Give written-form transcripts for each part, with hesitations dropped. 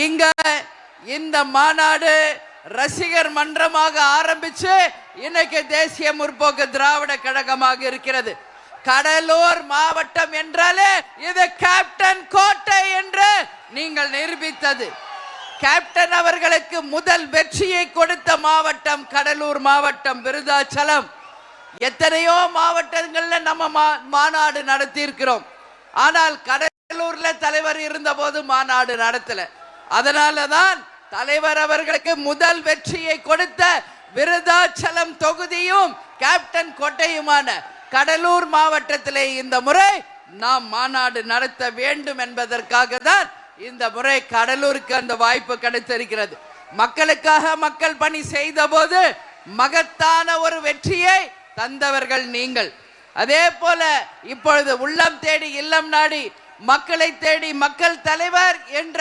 இங்க இந்த மாநாடு ரசிகர் மன்றமாக ஆரம்பிச்சு இன்னைக்கு தேசிய முற்போக்கு திராவிட கழகமாக இருக்கிறது. கடலூர் மாவட்டம் என்றாலே இது கேப்டன் கோட்டை என்று நீங்கள் நிரூபித்தது. கேப்டன் அவர்களுக்கு முதல் வெற்றியை கொடுத்த மாவட்டம் கடலூர் மாவட்டம், விருதாச்சலம். எத்தனையோ மாவட்டங்கள்ல நம்ம மாநாடு நடத்தி இருக்கிறோம். ஆனால் கடலூர்ல தலைவர் இருந்த போது மாநாடு நடத்தல. அதனாலதான் தலைவர் அவர்களுக்கு முதல் வெற்றியை கொடுத்த விருதாச்சலம் தொகுதியும் கேப்டன் கோட்டையுமான கடலூர் மாவட்டத்திலே இந்த முறை நாம் மாநாடு நடத்த வேண்டும் என்பதற்காக தான் இந்த முறை கடலூருக்கு அந்த வாய்ப்பு கிடைத்திருக்கிறது. மக்களுக்காக மக்கள் பணி செய்த போது மகத்தான ஒரு வெற்றியை தந்தவர்கள் நீங்கள். அதே போல இப்பொழுது உள்ளம் தேடி இல்லம் நாடி மக்களை தேடி மக்கள் தலைவர் என்ற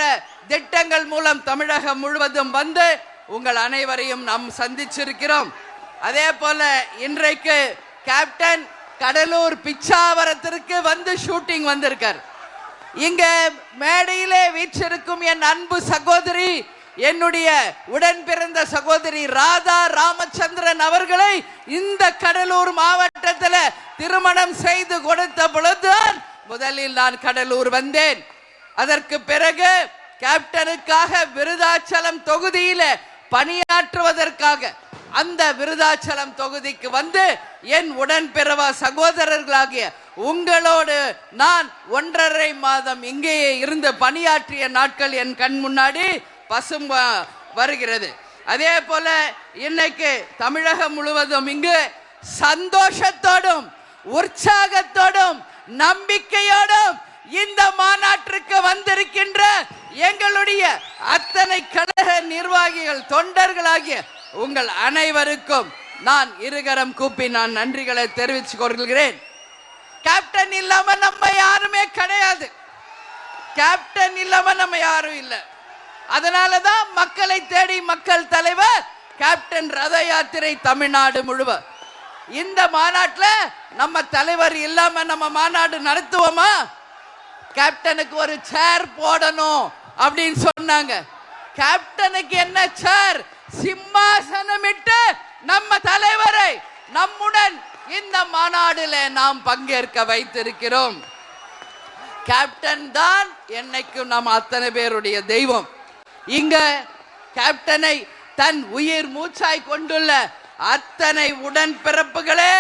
திட்டங்கள் மூலம் தமிழகம் முழுவதும் வந்து உங்கள் அனைவரையும் நாம் சந்திச்சிருக்கிறோம். அதே போல இன்றைக்கு கேப்டன் கடலூர் பிச்சாவரத்திற்கு வந்து ஷூட்டிங் வந்திருக்கார். இங்க மேடையிலே வீற்றிருக்கும் என் அன்பு சகோதரி, என்னுடைய உடன் பிறந்த சகோதரி ராதா ராமச்சந்திரன் அவர்களை இந்த கடலூர் மாவட்டத்தில் திருமணம் செய்து கொடுத்த பொழுதுதான் முதலில் நான் கடலூர் வந்தேன். அதற்கு பிறகு கேப்டனுக்காக விருதாச்சலம் தொகுதியில பணியாற்றுவதற்காக அந்த விருதாச்சலம் தொகுதிக்கு வந்து என் உடன்பிறவ சகோதரர்களாகிய உங்களோடு நான் 1.5 மாதம் இங்கேயே இருந்து பணியாற்றிய நாட்கள் என் கண் முன்னாடி பசும் வருகிறது. அதே போல இன்னைக்கு தமிழகம் முழுவதும் இங்கு சந்தோஷத்தோடும் உற்சாகத்தோடும் நம்பிக்கையோடும் இந்த மாநாட்டிற்கு வந்திருக்கின்ற எங்களுடைய அத்தனை கழக நிர்வாகிகள் தொண்டர்களாகிய உங்கள் அனைவருக்கும் நான் இருகரம் கூப்பி நான் நன்றிகளை தெரிவித்துக் கொள்கிறேன். கேப்டன் இல்லாம நம்ம யாருமே கிடையாது. கேப்டன் இல்லாம நம்ம யாரும் இல்லை. அதனாலதான் மக்களை தேடி மக்கள் தலைவர் கேப்டன் ரத யாத்திரை தமிழ்நாடு முழுவதும். இந்த மாநாட்டில் நம்ம தலைவர் இல்லாம நம்ம மாநாடு நடத்துவோமா? கேப்டனுக்கு ஒரு சேர் போடணும் அப்படின்னு சொன்னாங்க. கேப்டனுக்கு என்ன சேர்? சிம்மாசனமிட்டு நம்ம தலைவரை நம்முடன் இந்த மாநாடுல நாம் பங்கேற்க வைத்திருக்கிறோம். கேப்டன் தான் என்னைக்கும் நம்ம அத்தனை பேருடைய தெய்வம். இங்க கேப்டனை தன் உயிர் மூச்சாய் கொண்டுள்ள அத்தனை உடன் பிறப்புகளே,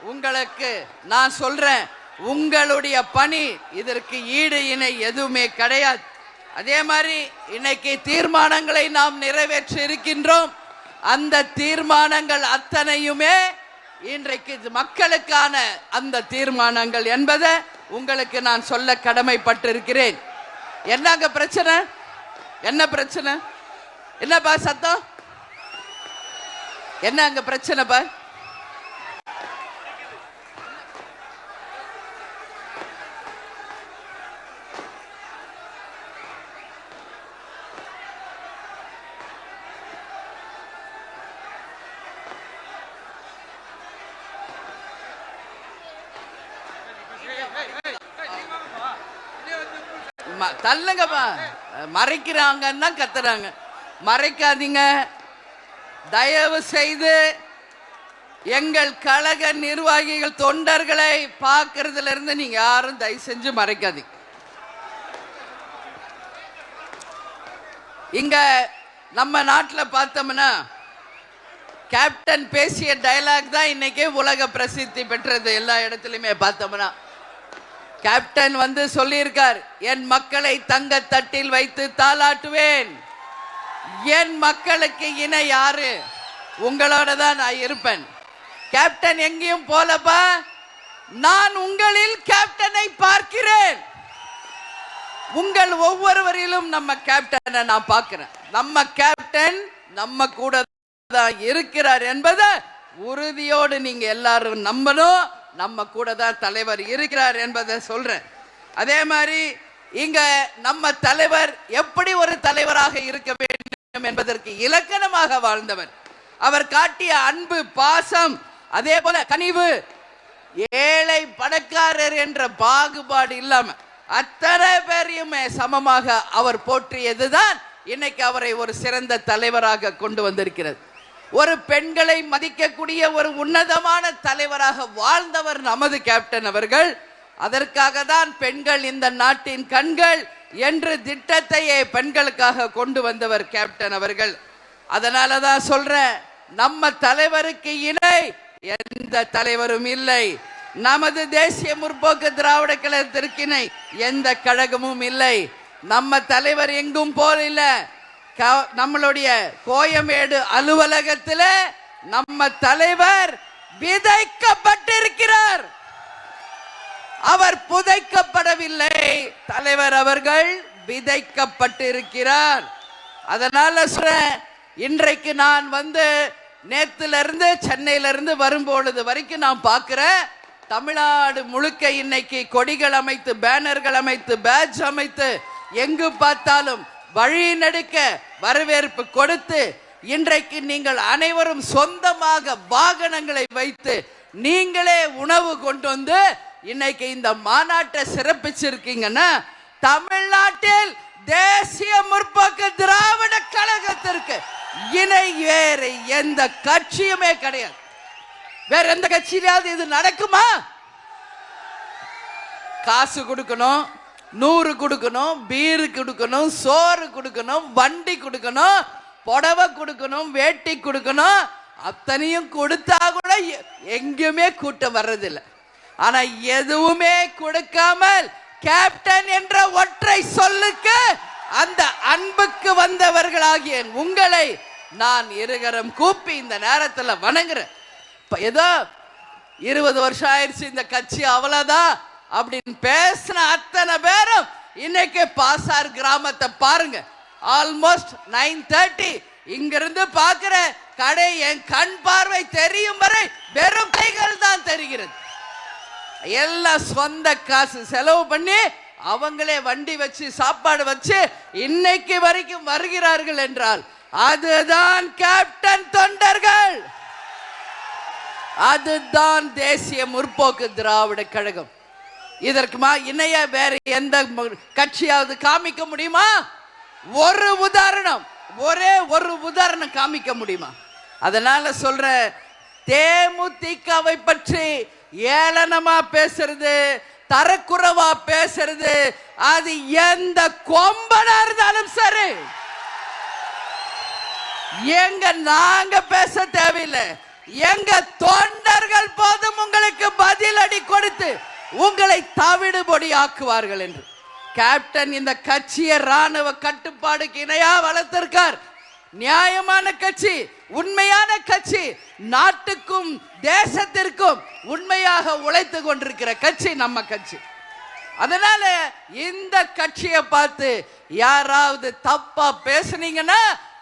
உங்களுக்கு நான் சொல்றேன், உங்களுடைய பணி இதற்கு ஈடு இணை எதுவுமே கிடையாது. அதே மாதிரி இன்னைக்கு தீர்மானங்களை நாம் நிறைவேற்றி இருக்கின்றோம். அந்த தீர்மானங்கள் அத்தனையுமே இன்றைக்கு மக்களுக்கான அந்த தீர்மானங்கள் என்பதை உங்களுக்கு நான் சொல்ல கடமைப்பட்டிருக்கிறேன். என்னங்க பிரச்சனை? என்ன பிரச்சனை? என்னப்பா சத்தம்? என்ன அங்க பிரச்சனைப்பா? தள்ளுங்கப்பா. மறைக்கிறாங்கன்னா கத்துறாங்க. மறைக்காதீங்க தயவு செய்து. எங்கள் கழக நிர்வாகிகள் தொண்டர்களை பார்க்கறதுல இருந்து நீங்க யாரும் தயவு செஞ்சு மறைக்காதீங்க. இங்க நம்ம நாட்டில் பார்த்தோம்னா கேப்டன் பேசிய டயலாக் தான் இன்னைக்கு உலக பிரசித்தி பெற்றது. எல்லா இடத்துலையுமே பார்த்தோம்னா கேப்டன் வந்து சொல்லியிருக்கார், என் மக்களை தங்க தட்டில் வைத்து தாளாட்டுவேன். என் மக்களுக்கு இணை யாரு? உங்களோட தான் நான் இருப்பேன். கேப்டன் எங்கேயும் போலப்பா. நான் உங்களில் கேப்டனை பார்க்கிறேன். உங்கள் ஒவ்வொருவரிலும் நம்ம கேப்டனை நான் பார்க்கிறேன். நம்ம கேப்டன் நம்ம கூட தான் இருக்கிறார் என்பதை உறுதியோடு நீங்க எல்லாரும் நம்பணும். நம்ம கூட தான் தலைவர் இருக்கிறார் என்பதை சொல்றேன். அதே மாதிரி இங்க நம்ம தலைவர் எப்படி ஒரு தலைவராக இருக்க வேண்டும் என்பதற்கு இலக்கணமாக வாழ்ந்தவர். அவர் காட்டிய அன்பு, பாசம், அதே போல கனிவு, ஏழை பணக்காரர் என்ற பாகுபாடு இல்லாம அத்தனை பேரையுமே சமமாக அவர் போற்றியதுதான் இன்னைக்கு அவரை ஒரு சிறந்த தலைவராக கொண்டு வந்திருக்கிறது. ஒரு பெண்களை மதிக்கக்கூடிய ஒரு உன்னதமான தலைவராக வாழ்ந்தவர் நமது கேப்டன் அவர்கள். அதற்காக தான் பெண்கள் இந்த நாட்டின் கண்கள் என்று திட்டத்தையே பெண்களுக்காக கொண்டு வந்தவர் கேப்டன் அவர்கள். அதனாலதான் சொல்றேன், நம்ம தலைவருக்கு இணை எந்த தலைவரும் இல்லை. நமது தேசிய முற்போக்கு திராவிட கழகத்திற்கு இணை எந்த கழகமும் இல்லை. நம்ம தலைவர் எங்கும் போல நம்மளுடைய கோயம்பேடு அலுவலகத்தில் நம்ம தலைவர் விதைக்கப்பட்டிருக்கிறார். அவர் புதைக்கப்படவில்லை, தலைவர் அவர்கள் விதைக்கப்பட்டிருக்கிறார். அதனால இன்றைக்கு நான் நேத்துல இருந்து சென்னையில இருந்து வரும்பொழுது வரைக்கும் நான் பார்க்கிறேன், தமிழ்நாடு முழுக்க இன்னைக்கு கொடிகள் அமைத்து, பேனர்கள் அமைத்து, பேட்ஜ் அமைத்து, எங்கு பார்த்தாலும் வழி நடுக்க வரவேற்பு கொடுத்து, இன்றைக்கு நீங்கள் அனைவரும் சொந்தமாக வாகனங்களை வைத்து நீங்களே உணவு கொண்டு வந்து இன்னைக்கு இந்த மாநாட்டை சிறப்பிச்சிருக்கீங்கன்னா, தமிழ்நாட்டில் தேசிய முற்போக்கு திராவிட கழகத்திற்கு இணை வேறு எந்த கட்சியுமே கிடையாது. வேற எந்த கட்சியிலாவது இது நடக்குமா? காசு கொடுக்கணும், 100 கொடுக்கணும், பீரு கொடுக்கணும், சோறு கொடுக்கணும், வண்டி கொடுக்கணும், புடவை கொடுக்கணும், வேட்டி கொடுக்கணும், அத்தனையும் கொடுத்தா கூட எங்கேயுமே கூட்டம் வர்றதில்லை. ஆனா எதுவுமே கொடுக்காமல் கேப்டன் என்ற ஒற்றை சொல்லுக்கு அந்த அன்புக்கு வந்தவர்களாகிய உங்களை நான் இருகரம் கூப்பி இந்த நேரத்தில் வணங்குறேன். ஏதோ 20 வருஷம் ஆயிடுச்சு இந்த கட்சி அவ்வளவுதான் அப்படின்னு பேசின அத்தனை பேரும் இன்னைக்கு பாசார் கிராமத்தை பாருங்க. ஆல்மோஸ்ட் 9:30 இங்கிருந்து பார்க்கிற கடை என் கண் பார்வை தெரியும் வரை வெறும் கைகள் தான் தெரிகிறது. எல்லாம் சொந்த காசு செலவு பண்ணி அவங்களே வண்டி வச்சு சாப்பாடு வச்சு இன்னைக்கு வரைக்கும் வருகிறார்கள் என்றால் அதுதான் கேப்டன் தொண்டர்கள், அதுதான் தேசிய முற்போக்கு திராவிட கழகம். இதற்கு இணைய வேற எந்த கட்சியாவது காமிக்க முடியுமா? ஒரு உதாரணம், ஒரே ஒரு உதாரணம் காமிக்க முடியுமா? அதனால சொல்ற, தேமுதிகவை பற்றி ஏளனமா பேசுறது, தரக்குறைவா பேசுறது, அது எந்த கொம்பனா இருந்தாலும் சரி, எங்க நாங்க பேச தேவையில்லை, எங்க தொண்டர்கள் போதும் உங்களுக்கு பதில் அடி கொடுத்து உங்களை தவிடுபொடி ஆக்குவார்கள் என்று கேப்டன் இந்த கட்சியை ராணுவ கட்டுப்பாடுக்கு இணையா வளர்த்திருக்கார். நியாயமான கட்சி, உண்மையான கட்சி, நாட்டுக்கும் தேசத்திற்கும் உண்மையாக உழைத்து கொண்டிருக்கிற கட்சி நம்ம கட்சி. அதனால இந்த கட்சியை பார்த்து யாராவது தப்பா பேசுனீங்கன்னா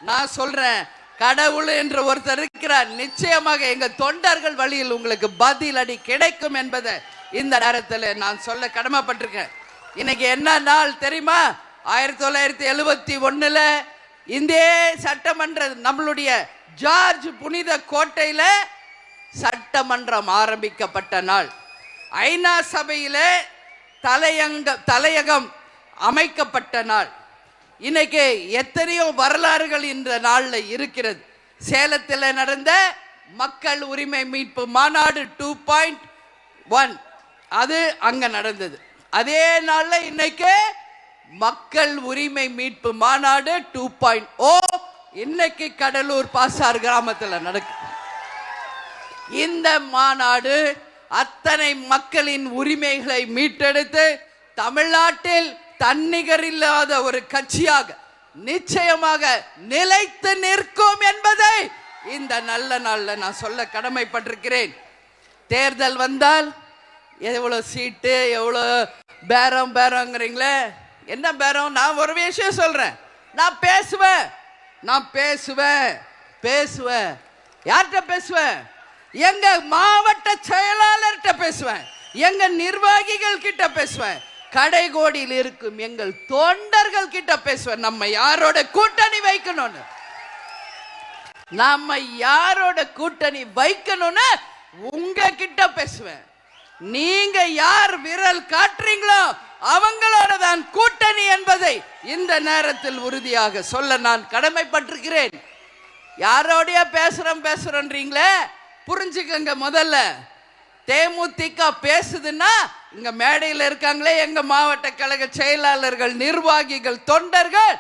நான் சொல்றேன், கடவுள் என்று ஒருத்தர் இருக்கிறார், நிச்சயமாக எங்க தொண்டர்கள் வழியில் உங்களுக்கு பதில் அடி கிடைக்கும் என்பதை இந்த நேரத்தில் நான் சொல்ல கடமைப்பட்டிருக்கேன். இன்னைக்கு என்ன நாள் தெரியுமா? 1971 இந்திய சட்டமன்ற நம்மளுடைய ஜார்ஜ் புனித கோட்டையில சட்டமன்றம் ஆரம்பிக்கப்பட்ட நாள். ஐநா சபையில தலையகம் அமைக்கப்பட்ட நாள். இன்னைக்கு எத்தனையோ வரலாறுகள் இந்த நாள்ல இருக்கிறது. சேலத்தில் நடந்த மக்கள் உரிமை மீட்பு மாநாடு 2.1 அது அங்க நடந்தது. அதே நாள்ல இன்னைக்கு மக்கள் உரிமை மீட்பு மாநாடு 2.0 இன்னைக்கு கடலூர் பாசார் கிராமத்தில் நடக்குது. இந்த மாநாடு அத்தனை மக்களின் உரிமைகளை மீட்டெடுத்து தமிழ்நாட்டில் தன்னிகர் இல்லாத ஒரு கட்சியாக நிச்சயமாக நிலைத்து நிற்கும் என்பதை இந்த நல்ல நாள்ல நான் சொல்ல கடமைப்பட்டிருக்கிறேன். தேர்தல் வந்தால் எவ்வளவு சீட்டு, எவ்வளவு பேரங்கிறீங்களே, என்ன பேரம்? நான் ஒரு விஷயம் சொல்றேன், நான் பேசுவேன். யார்கிட்ட பேசுவேன்? எங்க மாவட்ட செயலாளர்கிட்ட பேசுவேன், எங்க நிர்வாகிகள் கிட்ட பேசுவேன், கடைகோடியில் இருக்கும் எங்கள் தொண்டர்கள் கிட்ட பேசுவேன். நம்ம யாரோட கூட்டணி வைக்கணும்னு உங்க கிட்ட பேசுவேன். நீங்க யார் விரல் காட்டுறீங்களோ அவங்களோட தான் கூட்டணி என்பதை இந்த நேரத்தில் உறுதியாக சொல்ல நான் கடமைப்பட்டிருக்கிறேன். யாரோடைய பேசுறோன்றீங்களே, புரிஞ்சுக்கங்க. முதல்ல தேமுதிக பேசுதுன்னா இங்க மேடையில் இருக்காங்களே எங்க மாவட்ட கழக செயலாளர்கள், நிர்வாகிகள், தொண்டர்கள்,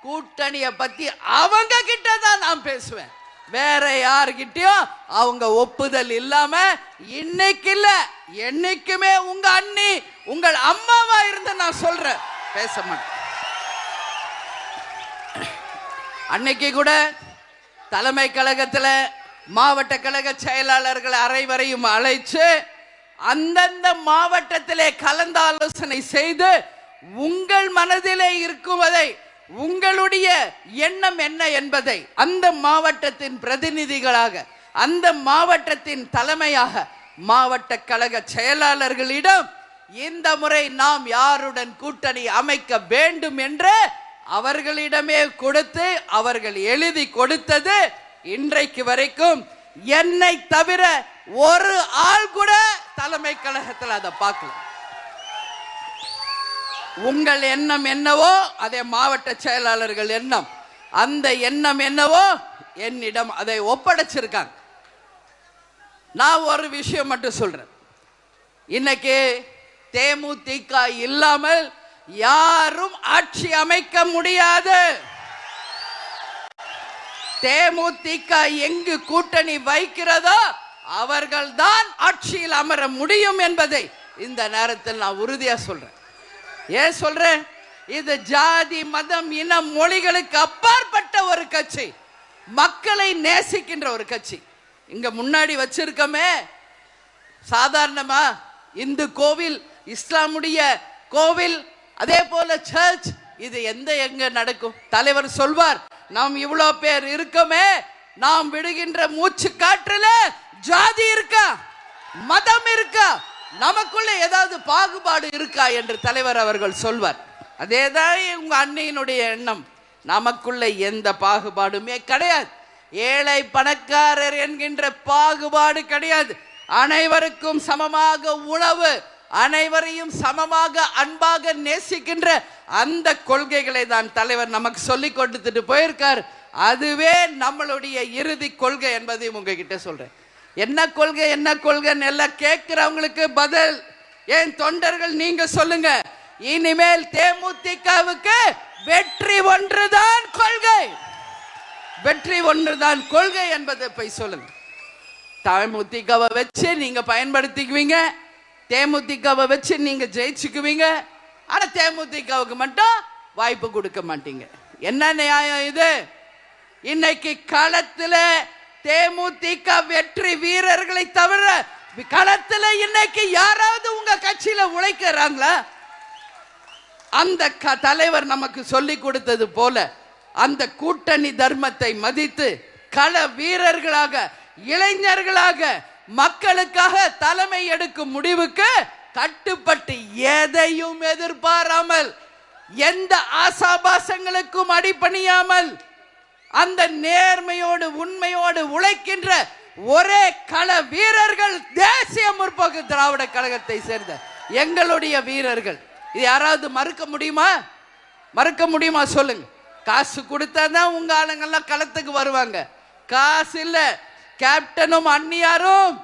கூட்டணியை பத்தி அவங்க கிட்ட தான் நான் பேசுவேன். வேற யாருகிட்டயும் அவங்க ஒப்புதல் இல்லாம இன்னைக்கு இல்ல என்னைக்குமே உங்க அண்ணி உங்கள் அம்மாவா இருந்து நான் சொல்றேன், பேச மாட்டேன். அன்னைக்கு கூட தலைமை கழகத்துல மாவட்ட கழக செயலாளர்கள் அனைவரையும் அழைச்சு அந்தந்த மாவட்டத்திலே கலந்து ஆலோசனை செய்து உங்கள் மனதிலே இருக்குவதை, உங்களுடைய எண்ணம் என்ன என்பதை அந்த மாவட்டத்தின் பிரதிநிதிகளாக, அந்த மாவட்டத்தின் தலைமையாக மாவட்ட கழக செயலாளர்களிடம் இந்த முறை நாம் யாருடன் கூட்டணி அமைக்க வேண்டும் என்று அவர்களிடமே கொடுத்து அவர்கள் எழுதி கொடுத்தது இன்றைக்கு வரைக்கும் என்னை தவிர ஒரு ஆள் கூட தலைமை கழகத்தில் அதை பார்க்கல. உங்கள் எண்ணம் என்னவோ அதே மாவட்ட செயலாளர்கள் எண்ணம், அந்த எண்ணம் என்னவோ என்னிடம் அதை ஒப்படைச்சிருக்காங்க. நான் ஒரு விஷயம் மட்டும் சொல்றேன், இன்னைக்கு தேமுதிக இல்லாமல் யாரும் ஆட்சி அமைக்க முடியாது. தேமுதிக எங்கு கூட்டணி வைக்கிறதோ அவர்கள் தான் ஆட்சியில் அமர முடியும் என்பதை இந்த நேரத்தில் நான் உறுதியா சொல்றேன். ஏன் சொல்றேன்? இது ஜாதி, மதம், இனம், மொழிகளுக்கு அப்பாற்பட்ட ஒரு கட்சி, மக்களை நேசிக்கின்ற ஒரு கட்சி. இங்க முன்னாடி வச்சிருக்கமே சாதாரணமா இந்து கோவில், இஸ்லாமுடைய கோவில், அதே போல சர்ச், இது எங்க நடக்கும்? தலைவர் சொல்வார், நாம் இவ்வளவு பேர் இருக்கமே, நாம் விடுகின்ற மூச்சு காற்றுல ஜாதி இருக்கா, மதம் இருக்கா, நமக்குள்ள ஏதாவது பாகுபாடு இருக்கா என்று தலைவர் அவர்கள் சொல்வார். அதேதான் உங்க அன்னையினுடைய எண்ணம். நமக்குள்ள எந்த பாகுபாடுமே கிடையாது. ஏழை பணக்காரர் என்கின்ற பாகுபாடு கிடையாது. அனைவருக்கும் சமமாக உணவு, அனைவரையும் சமமாக அன்பாக நேசிக்கின்ற அந்த கொள்கைகளை தான் தலைவர் நமக்கு சொல்லி கொடுத்துட்டு போயிருக்கார். அதுவே நம்மளுடைய இறுதி கொள்கை என்பதையும் உங்ககிட்ட சொல்றேன். என்ன கொள்கை என்ன கொள்கைன்னு எல்லாம் கேட்கிறவங்களுக்கு பதில் ஏன் தொண்டர்கள் நீங்க சொல்லுங்க. இனிமேல் தேமுதிகவுக்கு வெற்றி ஒன்றுதான் கொள்கை, வெற்றி ஒன்றுதான் கொள்கை என்பதை போய் சொல்லுங்க. தேமுதிகவை வச்சு நீங்க பயன்படுத்திக்குவீங்க, தேமுதிகவை வச்சு நீங்க ஜெயிச்சுக்குவீங்க. ஆனா தேமுதிகவுக்கு மட்டும் வாய்ப்பு கொடுக்க மாட்டீங்க. என்ன நியாயம் இது? இன்னைக்கு களத்துல தேமுதிக வெற்றி வீரர்களை தவிர களத்துல இன்னைக்கு யாராவது உங்க கட்சியில உழைக்கிறாங்களா? அந்த தலைவர் நமக்கு சொல்லி கொடுத்தது போல அந்த கூட்டணி தர்மத்தை மதித்து கள வீரர்களாக, இளைஞர்களாக, மக்களுக்காக தலைமை எடுக்கும் முடிவுக்கு கட்டுப்பட்டு எதையும் எதிர்பாராமல், எந்த ஆசாபாசங்களுக்கும் அடிபணியாமல், அந்த நேர்மையோடு உண்மையோடு உழைக்கின்ற ஒரே கள வீரர்கள் தேசிய முற்போக்கு திராவிட கழகத்தை சேர்ந்த எங்களுடைய வீரர்கள். இது யாராவது மறுக்க முடியுமா? மறுக்க முடியுமா சொல்லுங்க. காசு கொடுத்தாதான் உங்க ஆளுங்கெல்லாம் களத்துக்கு வருவாங்க. காசு இல்ல, கேப்டனும் அண்ணியாரும்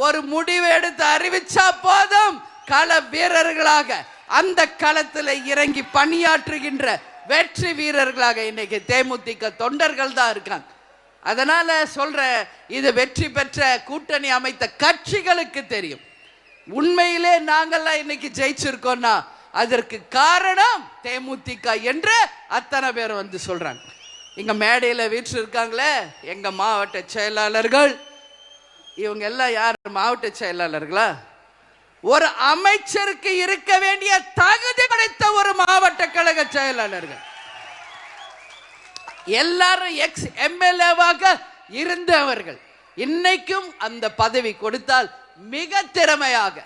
ஒரு முடிவு எடுத்து அறிவிச்சா போதும், கள வீரர்களாக அந்த களத்தில் இறங்கி பணியாற்றுகின்ற வெற்றி வீரர்களாக இன்னைக்கு தேமுதிக தொண்டர்கள் தான் இருக்காங்க. அதனால சொல்ற, இது வெற்றி பெற்ற கூட்டணி அமைத்த கட்சிகளுக்கு தெரியும். உண்மையிலே நாங்கள்லாம் இன்னைக்கு ஜெயிச்சிருக்கோம்னா அதற்கு காரணம் தேமுதிக என்று அத்தனை பேர் வந்து சொல்றாங்க. இங்க மேடையில வீட்டு இருக்காங்களே எங்க மாவட்ட செயலாளர்கள், இவங்க எல்லாம் யார்? மாவட்ட செயலாளர்களா? ஒரு அமைச்சருக்கு இருக்க வேண்டிய தகுதி படைத்த ஒரு மாவட்ட கழக செயலாளர்கள். எல்லாரும் எக்ஸ் எம்எல்ஏவாக இருந்தவர்கள். இன்னைக்கும் அந்த பதவி கொடுத்தால் மிக திறமையாக,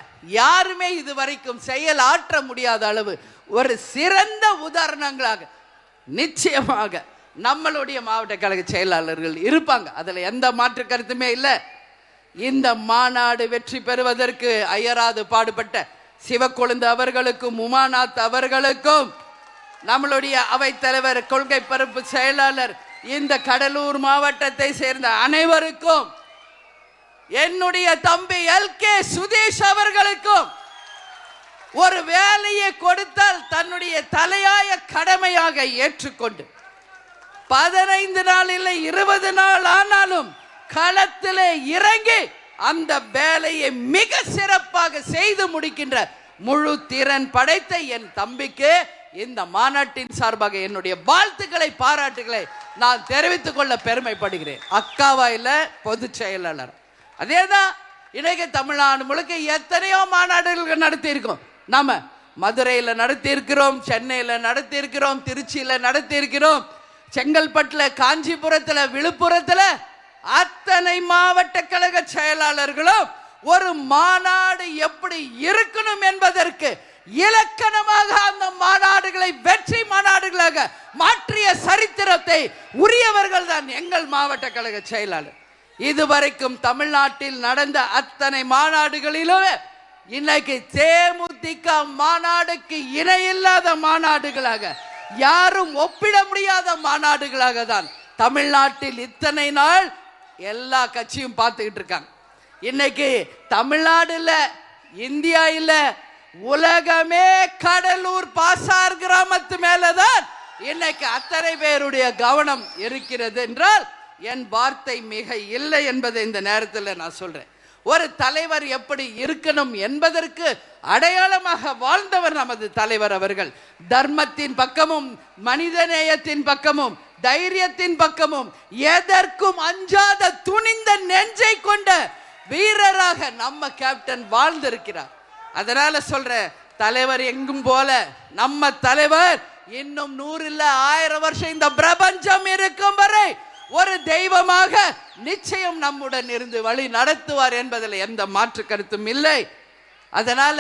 யாருமே இதுவரைக்கும் செயல் ஆற்ற முடியாத அளவு ஒரு சிறந்த உதாரணங்களாக நிச்சயமாக நம்மளுடைய மாவட்ட கழக செயலாளர்கள் இருப்பாங்க. அதுல எந்த மாற்று கருத்துமே இல்லை. இந்த மாநாடு வெற்றி பெறுவதற்கு அயராது பாடுபட்ட சிவக்கொழுந்து அவர்களுக்கும், உமாநாத் அவர்களுக்கும், நம்மளுடைய அவைத்தலைவர், கொள்கை பரப்பு செயலாளர், இந்த கடலூர் மாவட்டத்தை சேர்ந்த அனைவருக்கும், என்னுடைய தம்பி LK சுதேஷ் அவர்களுக்கும் ஒரு வேலையை கொடுத்தால் தன்னுடைய தலையாய கடமையாக ஏற்றுக்கொண்டு 15 நாள் இல்லை 20 நாள் ஆனாலும் களத்திலே இறங்கி அந்த வேலையை மிக சிறப்பாக செய்து முடிக்கின்ற முழு திறன் படைத்த என் தம்பிக்கு இந்த மாநாட்டின் சார்பாக என்னுடைய வாழ்த்துக்களை, பாராட்டுகளை நான் தெரிவித்துக் கொள்ள பெருமைப்படுகிறேன். அக்காவா இல்ல, பொதுச் செயலாளர். அதேதான் இன்னைக்கு தமிழ்நாடு முழுக்க எத்தனையோ மாநாடுகள் நடத்தி இருக்கோம். நாம மதுரையில நடத்தி இருக்கிறோம், சென்னையில நடத்தி இருக்கிறோம், திருச்சியில நடத்தி இருக்கிறோம், செங்கல்பட்டுல, காஞ்சிபுரத்துல, விழுப்புரத்துல அத்தனை மாவட்ட கழக செயலாளர்களும் ஒரு மாநாடு எப்படி இருக்கணும் என்பதற்கு இலக்கணமாக அந்த மாநாடுகளை வெற்றி மாநாடுகளாக மாற்றிய சரித்திரத்தை உரியவர்கள் தான் எங்கள் மாவட்ட கழக செயலாளர். இதுவரைக்கும் தமிழ்நாட்டில் நடந்த அத்தனை மாநாடுகளிலும் இன்னைக்கு தேமுதிக மாநாடுக்கு இணையில்லாத மாநாடுகளாக, யாரும் ஒப்பிட முடியாத மாநாடுகளாக தான் தமிழ்நாட்டில் இத்தனை நாள் எல்லா கட்சியும் பார்த்துக்கிட்டு இருக்காங்க. இன்னைக்கு தமிழ்நாடு இல்ல, இந்தியா இல்ல, உலகமே கடலூர் பாசார் கிராமத்து மேலதான் இன்னைக்கு அத்தனை பேருடைய கவனம் இருக்கிறது என்றால் என் வார்த்தை மிக இல்லை என்பதை இந்த நேரத்தில் நான் சொல்றேன். ஒரு தலைவர் எப்படி இருக்கணும் என்பதற்கு அடையாளமாக வாழ்ந்தவர் நமது தலைவர் அவர்கள். தர்மத்தின் பக்கமும், மனிதநேயத்தின் பக்கமும், தைரியத்தின் பக்கமும், எதற்கும் அஞ்சாத துணிந்த நெஞ்சை கொண்ட வீரராக நம்ம கேப்டன் வாழ்ந்திருக்கிறார். அதனால சொல்ற, தலைவர் எங்கும் போல நம்ம தலைவர் இன்னும் 100 இல்ல 1000 வருஷம் இந்த பிரபஞ்சம் இருக்கும் வரை ஒரு தெய்வமாக நிச்சயம் நம்முடன் இருந்து வழி நடத்துவார் என்பதில் எந்த மாற்று கருத்தும் இல்லை. அதனால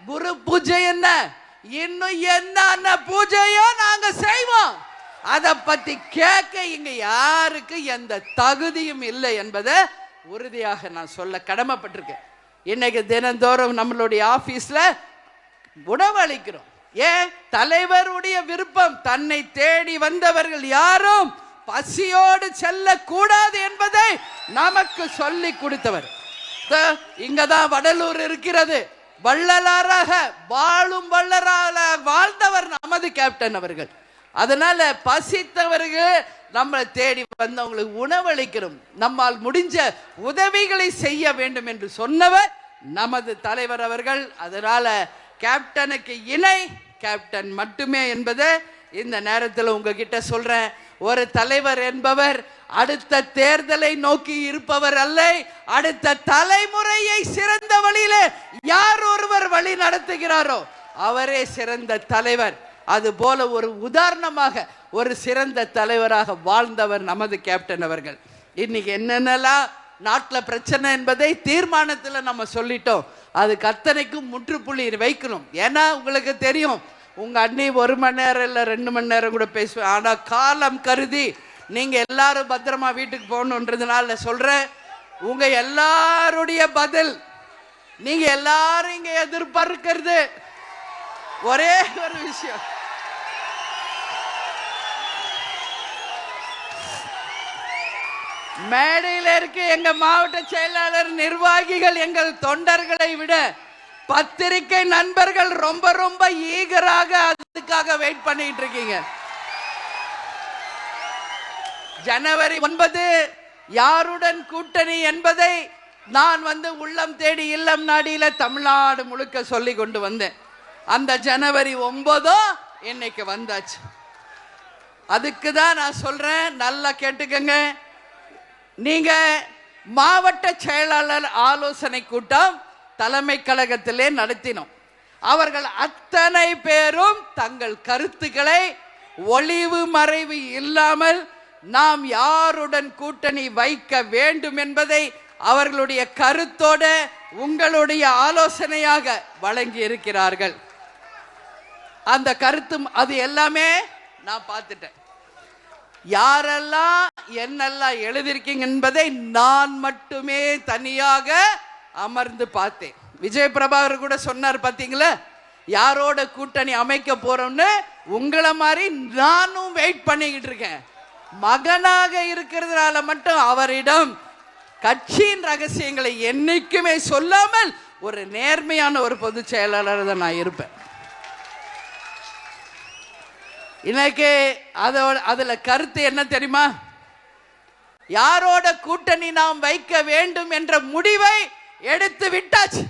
குரு பூஜை என்ன, இன்னும் என்ன பூஜையோ நாங்க செய்வோம். அதை பத்தி கேட்க இங்க யாருக்கு எந்த தகுதியும் இல்லை என்பதை உறுதியாக நான் சொல்ல கடமைப்பட்டிருக்கேன். இன்னைக்கு தினந்தோறும் நம்மளுடைய ஆபீஸ்ல உணவு அளிக்கிறோம். ஏன்? தலைவருடைய விருப்பம். தன்னை தேடி வந்தவர்கள் யாரும் பசியோடு செல்ல கூடாது என்பதை நமக்கு சொல்லி கொடுத்தவர். இங்கதான் வடலூர் இருக்கிறது. வள்ளலாராக வாழும் வள்ளலாராக வாழ்ந்தவர் நமது கேப்டன் அவர்கள். அதனால பசித்தவர்கள் நம்மளை தேடி வந்தவங்களுக்கு உணவளிக்கிறோம், நம்மால் முடிஞ்ச உதவிகளை செய்ய வேண்டும் என்று சொன்னவர் நமது தலைவர் அவர்கள். அதனால கேப்டனுக்கு இணை கேப்டன் மட்டுமே என்பதை இந்த நேரத்தில் உங்ககிட்ட சொல்றேன். ஒரு தலைவர் என்பவர் அடுத்த தேர்தலை நோக்கி இருப்பவர் அல்ல, அடுத்த தலைமுறையை சிறந்த வழியிலே யார் ஒருவர் வழி நடத்துகிறாரோ அவரே சிறந்த தலைவர். அது போல ஒரு உதாரணமாக ஒரு சிறந்த தலைவராக வாழ்ந்தவர் நமது கேப்டன் அவர்கள். இன்னைக்கு என்னென்னலாம் நாட்டில் பிரச்சனை என்பதை தீர்மானத்தில் நம்ம சொல்லிட்டோம். அதுக்கு அத்தனைக்கும் முற்றுப்புள்ளி வைக்கணும். ஏன்னா உங்களுக்கு தெரியும், உங்க அண்ணி 1 மணி நேரம் இல்லை 2 மணி நேரம் கூட பேசுவேன். ஆனா காலம் கருதி நீங்க எல்லாரும் பத்திரமா வீட்டுக்கு போகணுன்றதுனால சொல்றேன், உங்க எல்லாருடைய பதில், நீங்க எல்லாரும் இங்க எதிர்பார்க்கிறது ஒரே ஒரு விஷயம். மேடையில் இருக்க எங்க மாவட்ட செயலாளர், நிர்வாகிகள், எங்கள் தொண்டர்களை விட பத்திரிகை நண்பர்கள் ரொம்ப ரொம்ப ஈகராக அதுக்காக வெயிட் பண்ணிட்டு இருக்கீங்க. ஜனவரி 9 யாருடன் கூட்டணி என்பதை நான் உள்ளம் தேடி இல்லம் நாடியில தமிழ்நாடு முழுக்க சொல்லி கொண்டு வந்தேன். அந்த ஜனவரி 9 இன்னைக்கு வந்தாச்சு. அதுக்கு தான் நான் சொல்றேன், நல்லா கேட்டுக்கங்க. நீங்க மாவட்ட செயலாளர் ஆலோசனை கூட்டம் தலைமை கழகத்திலே நடத்தினோம். அவர்கள் அத்தனை பேரும் தங்கள் கருத்துக்களை ஒளிவு மறைவு இல்லாமல் நாம் யாருடன் கூட்டணி வைக்க வேண்டும் என்பதை அவர்களுடைய கருத்தோட உங்களுடைய ஆலோசனையாக வழங்கி இருக்கிறார்கள். அந்த கருத்தும் அது எல்லாமே நான் பார்த்துட்டேன். யாரெல்லாம் என்னெல்லாம் எழுதியிருக்கீங்க என்பதை நான் மட்டுமே தனியாக அமர்ந்து பார்த்தேன். விஜய் பிரபாகர் கூட சொன்னார் பாத்தீங்களா, யாரோட கூட்டணி அமைக்க போறோம்னு. உங்களை மாதிரி நானும் வெயிட் பண்ணிக்கிட்டு இருக்கேன். மகனாக இருக்கிறதுனால மட்டும் அவரிடம் கட்சியின் ரகசியங்களை என்னைக்குமே சொல்லாமல் ஒரு நேர்மையான ஒரு பொதுச் செயலாளர் தான் நான் இருப்பேன். இன்னைக்கு அதுல கருத்து என்ன தெரியுமா? யாரோட கூட்டணி நாம் வைக்க வேண்டும் என்ற முடிவை எடுத்து விட்டாச்சு.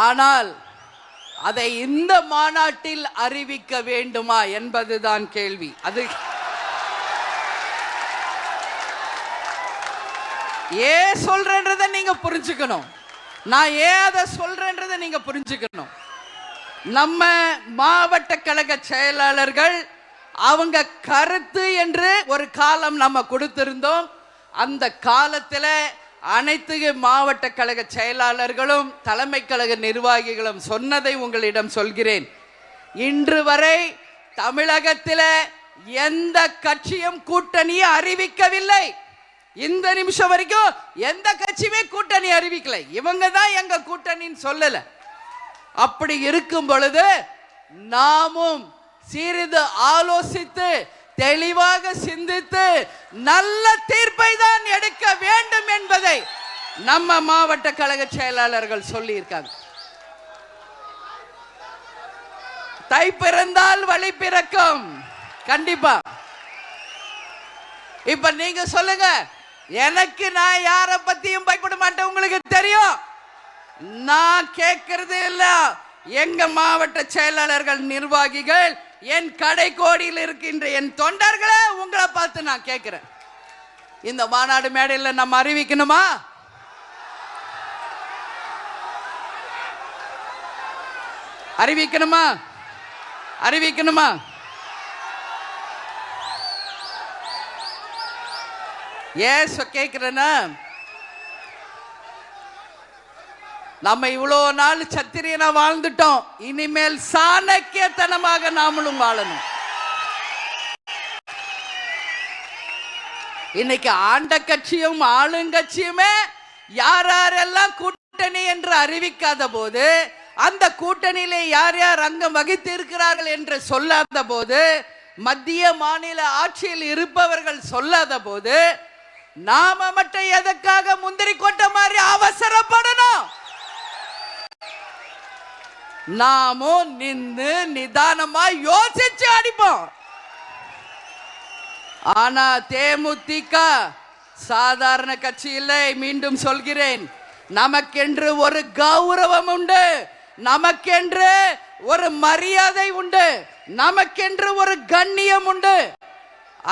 ஆனால் அதை இந்த மாநாட்டில் அறிவிக்க வேண்டுமா என்பதுதான் கேள்வி. அது ஏன் சொல்றேன்றதை நீங்க புரிஞ்சுக்கணும். நான் ஏன் அதை சொல்றேன்றதை நீங்க புரிஞ்சுக்கணும். நம்ம மாவட்ட கழக செயலாளர்கள் அவங்க கருத்து என்று ஒரு காலம் நம்ம கொடுத்திருந்தோம். அந்த காலத்தில் அனைத்து மாவட்ட கழக செயலாளர்களும் தலைமை கழக நிர்வாகிகளும் சொன்னதை உங்களிடம் சொல்கிறேன். இன்று வரை தமிழகத்தில் எந்த கட்சியும் கூட்டணியை அறிவிக்கவில்லை. இந்த நிமிஷம் வரைக்கும் எந்த கட்சியுமே கூட்டணி அறிவிக்கல. இவங்க தான் எங்க கூட்டணின்னு சொல்லல. அப்படி இருக்கும் பொழுது நாமும் சிறிது ஆலோசித்து தெளிவாக சிந்தித்து நல்ல தீர்ப்பை தான் எடுக்க வேண்டும் என்பதை நம்ம மாவட்ட கழக செயலாளர்கள் சொல்லி இருக்காங்க. தை பிறந்தால் வழி பிறக்கும். கண்டிப்பா. இப்ப நீங்க சொல்லுங்க, எனக்கு நான் யார பத்தியும் பயப்பட மாட்டேன். உங்களுக்கு தெரியும். நான் கேட்கறது இல்ல. எங்க மாவட்ட செயலாளர்கள் நிர்வாகிகள் என் கடைக்கோடியில் இருக்கின்ற என் தொண்டர்களை உங்களை பார்த்து நான் கேட்கிறேன். இந்த மாநாடு மேடையில் நம்ம அறிவிக்கணுமா? அறிவிக்கணுமா? அறிவிக்கணுமா? ஏன் கேட்கிறேன்னா, நம்ம இவ்வளோ நாள் சத்திரியனா வாழ்ந்துட்டோம். இனிமேல் சாணக்கியத்தனமாக நாமளும் வாழணும். இன்னைக்கு ஆண்ட கட்சியும் ஆளுங்கட்சியுமே யார் யாரெல்லாம் கூட்டணி என்று அறிவிக்காத போது, அந்த கூட்டணியிலே யார் யார் அங்கம் வகித்து இருக்கிறார்கள் என்று சொல்லாத போது, மத்திய மாநில ஆட்சியில் இருப்பவர்கள் சொல்லாத போது, நாம மட்டும் எதற்காக முந்திரி கொட்ட மாதிரி அவசரப்படணும்? நாமும் நின்று நிதானமா யோசிச்சு அடிப்போம். ஆனா தேமுதிக சாதாரண கட்சி இல்லை. மீண்டும் சொல்கிறேன், நமக்கென்று ஒரு கௌரவம் உண்டு, நமக்கென்று ஒரு மரியாதை உண்டு, நமக்கென்று ஒரு கண்ணியம் உண்டு.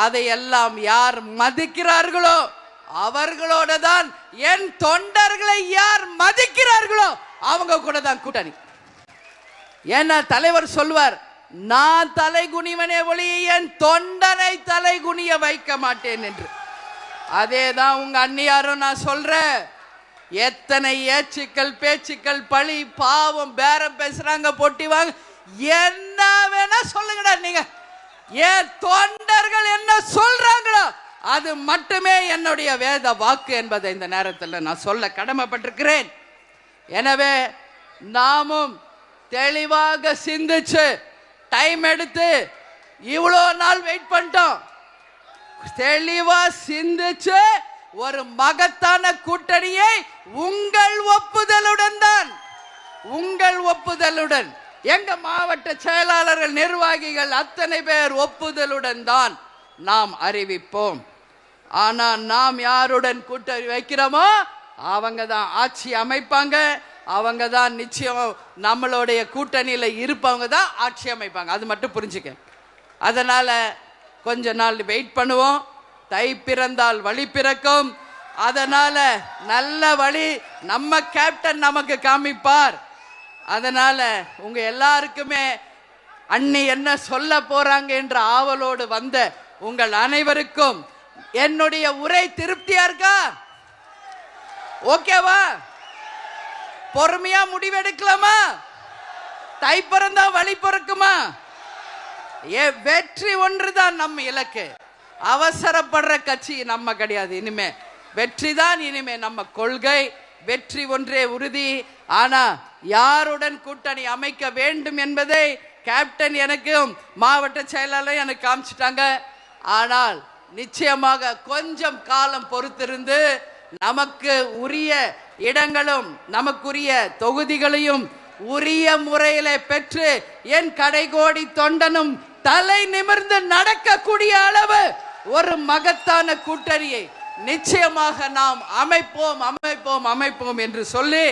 அதையெல்லாம் யார் மதிக்கிறார்களோ அவர்களோட தான், என் தொண்டர்களை யார் மதிக்கிறார்களோ அவங்க கூட தான் கூட்டணி. ஏன்னா தலைவர் சொல்வார், நான் தலை குனிவனே ஒழிய என் தொண்டனை தலை குனிய வைக்க மாட்டேன் என்று. அதேதான் உங்க அண்ணியாரும் நான் சொல்றேன். எத்தனை ஏச்சுக்கள் பேச்சுக்கள் பழி பாவம் பேரம் பேசுறாங்க, போட்டி வாங்க, என்ன வேணா சொல்லுங்கடா. நீங்க என் தொண்டர்கள் என்ன சொல்றாங்களோ அது மட்டுமே என்னுடைய வேத வாக்கு என்பதை இந்த நேரத்தில் நான் சொல்ல கடமைப்பட்டிருக்கிறேன். எனவே நாமும் தெளிவாக சிந்திச்சு டைம் எடுத்து இவ்வளோ நாள் வெயிட் பண்ணிட்டோம். தெளிவா சிந்திச்சு ஒரு மகத்தான கூட்டணியை உங்கள் ஒப்புதலுடன் தான், உங்கள் ஒப்புதலுடன், எங்க மாவட்ட செயலாளர்கள் நிர்வாகிகள் அத்தனை பேர் ஒப்புதலுடன் தான் நாம் அறிவிப்போம். ஆனா நாம் யாருடன் கூட்டணி வைக்கிறோமோ அவங்க தான் ஆட்சி அமைப்பாங்க. அவங்க தான் நிச்சயம் நம்மளுடைய கூட்டணியில் இருப்பவங்க தான் ஆட்சி அமைப்பாங்க. அது மட்டும் புரிஞ்சுக்க. அதனால கொஞ்ச நாள் வெயிட் பண்ணுவோம். தை பிறந்தால் வழி பிறக்கும். அதனால நல்ல வழி நம்ம கேப்டன் நமக்கு காமிப்பார். அதனால உங்க எல்லாருக்குமே அண்ணி என்ன சொல்ல போறாங்க என்ற ஆவலோடு வந்த உங்கள் அனைவருக்கும் என்னுடைய உரை திருப்தியா இருக்கா? ஓகேவா? பொறுமையா முடிவெடுக்கலாமா? தை பிறந்தா வழி பிறக்குமா? வெற்றி ஒன்றுதான் நம்ம இலக்கு. அவசரப்படுற கட்சி நம்ம கிடையாது. இனிமே வெற்றி தான் இனிமே நம்ம கொள்கை. வெற்றி ஒன்றே உறுதி. ஆனா யாருடன் கூட்டணி அமைக்க வேண்டும் என்பதை கேப்டன் எனக்கும் மாவட்ட செயலாளர் எனக்கு காமிச்சிட்டாங்க. ஆனால் நிச்சயமாக கொஞ்சம் காலம் பொறுத்திருந்து நமக்கு உரிய இடங்களும் நமக்குரிய தொகுதிகளையும் உரிய முறையில பெற்று என் கடைகோடி தொண்டனும் தலை நிமிர்ந்து நடக்கக்கூடிய அளவு ஒரு மகத்தான கூட்டணியை நிச்சயமாக நாம் அமைப்போம் அமைப்போம் அமைப்போம் என்று சொல்லி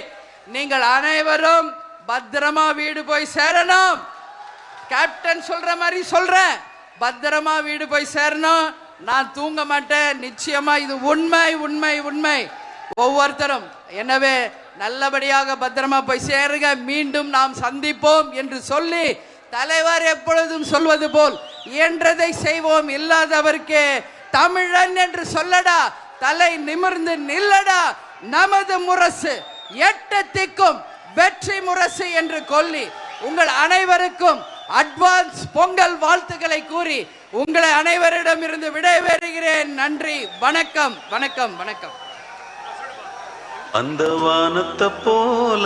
நீங்கள் அனைவரும் பத்திரமா வீடு போய் சேரணும். கேப்டன் சொல்ற மாதிரி சொல்றேன், பத்திரமா வீடு போய் சேரணும். நான் தூங்க மாட்டேன். நிச்சயமா இது உண்மை உண்மை உண்மை ஒவ்வொருத்தரும். எனவே நல்லபடியாக பத்திரமா போய் சேருங்க. மீண்டும் நாம் சந்திப்போம் என்று சொல்லி தலைவர் எப்பொழுதும் சொல்வது போல் இயன்றதை செய்வோம். இல்லாதவர்க்கே தமிழன் என்று சொல்லடா, தலை நிமிர்ந்து நில்லடா. நமது முரசு எட்டத்திற்கும் வெற்றி முரசு என்று சொல்லி உங்கள் அனைவருக்கும் அட்வான்ஸ் பொங்கல் வாழ்த்துக்களை கூறி உங்களை அனைவரிடமிருந்து விடைபெறுகிறேன். நன்றி, வணக்கம் வணக்கம் வணக்கம். அந்த வானத்தை போல